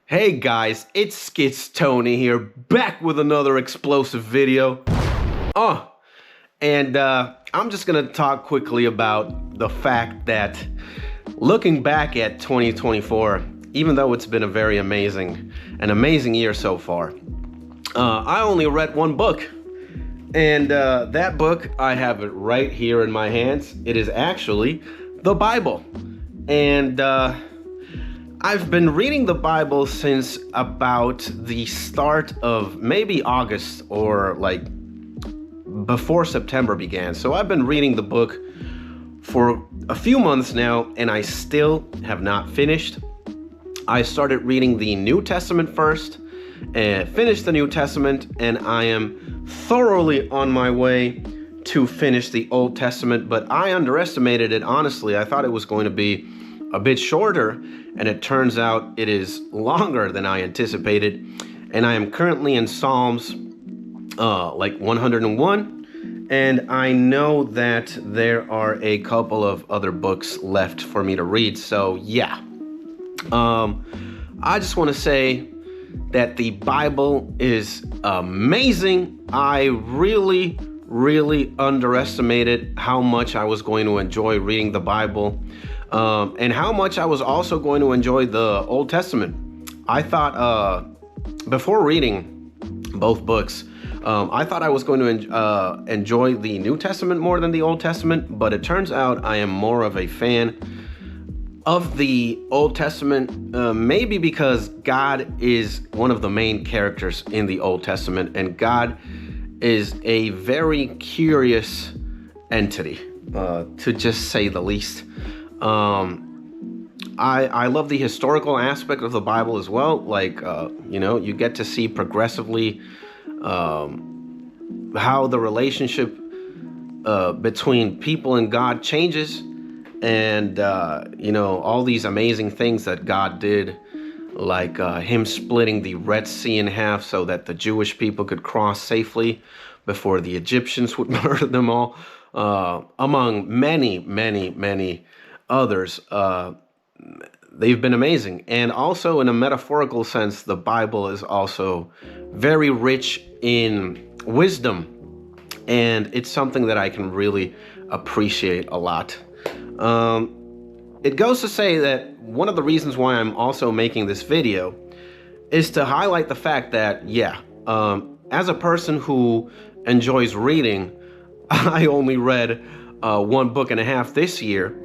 Hey guys, it's Skits Tony here, back with another explosive video. I'm just gonna talk quickly about the fact that looking back at 2024, even though it's been an amazing year so far, I only read one book. And that book, I have it right here in my hands. It is actually the Bible. And I've been reading the Bible since about the start of maybe August or like before September began. So I've been reading the book for a few months now, and I still have not finished. I started reading the New Testament first and finished the New Testament, and I am thoroughly on my way to finish the Old Testament, but I underestimated it, honestly. I thought it was going to be a bit shorter, and it turns out it is longer than I anticipated. And I am currently in Psalms like 101, and I know that there are a couple of other books left for me to read. So yeah, I just want to say that the Bible is amazing. I really underestimated how much I was going to enjoy reading the Bible, and how much I was also going to enjoy the Old Testament. I thought, before reading both books, I thought I was going to enjoy the New Testament more than the Old Testament, but it turns out I am more of a fan of the Old Testament, maybe because God is one of the main characters in the Old Testament, and God is a very curious entity, to just say the least. I love the historical aspect of the Bible as well. Like, you get to see progressively how the relationship between people and God changes, and all these amazing things that God did, like him splitting the Red Sea in half so that the Jewish people could cross safely before the Egyptians would murder them all, among many others. They've been amazing. And also, in a metaphorical sense, the Bible is also very rich in wisdom, and it's something that I can really appreciate a lot. It goes to say that one of the reasons why I'm also making this video is to highlight the fact that, as a person who enjoys reading, I only read one book and a half this year.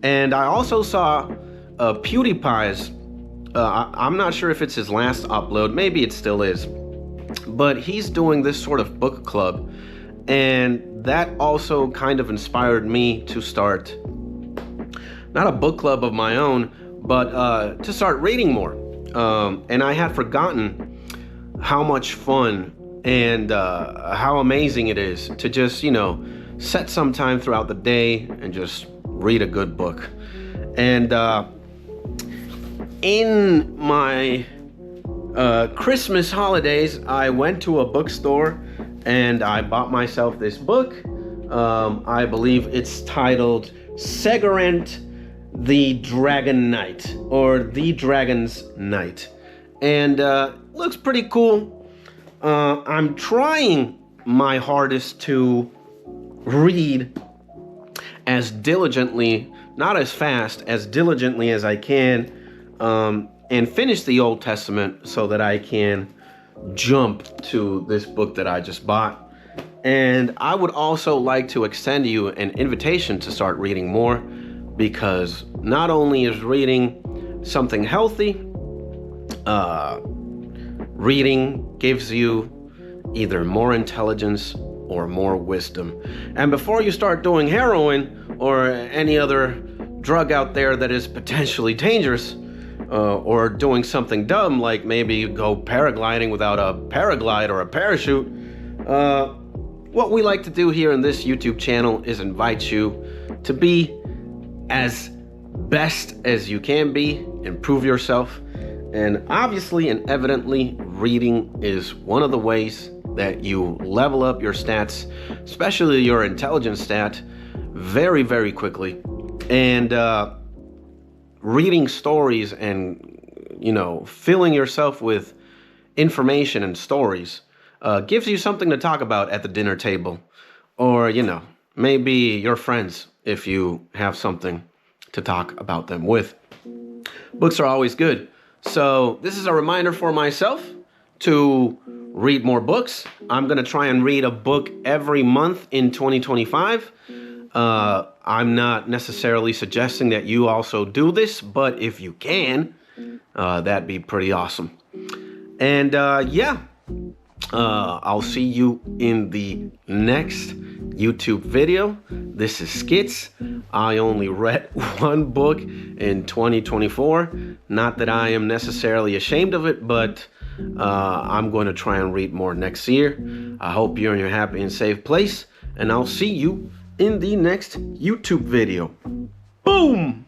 And I also saw PewDiePie's, I'm not sure if it's his last upload, maybe it still is, but he's doing this sort of book club. And that also kind of inspired me to start, not a book club of my own, but to start reading more. And I had forgotten how much fun and how amazing it is to just, set some time throughout the day and just read a good book. And in my Christmas holidays, I went to a bookstore and I bought myself this book. I believe it's titled Segarent the Dragon Knight, or The Dragon's Knight. And looks pretty cool. I'm trying my hardest to read as diligently, not as fast, as diligently as I can, and finish the Old Testament so that I can jump to this book that I just bought. And I would also like to extend you an invitation to start reading more, because not only is reading something healthy, reading gives you either more intelligence or more wisdom. And before you start doing heroin or any other drug out there that is potentially dangerous, or doing something dumb like maybe go paragliding without a paraglide or a parachute, what we like to do here in this YouTube channel is invite you to be as best as you can be, improve yourself. And obviously and evidently, reading is one of the ways that you level up your stats, especially your intelligence stat, very quickly. And reading stories and filling yourself with information and stories gives you something to talk about at the dinner table, or maybe your friends if you have something to talk about them with. Books are always good. So this is a reminder for myself to read more books. I'm going to try and read a book every month in 2025. I'm not necessarily suggesting that you also do this, but if you can, that'd be pretty awesome. And I'll see you in the next YouTube video. This is Skits. I only read one book in 2024. Not that I am necessarily ashamed of it, but I'm going to try and read more next year. I hope you're in your happy and safe place, and I'll see you in the next YouTube video. Boom!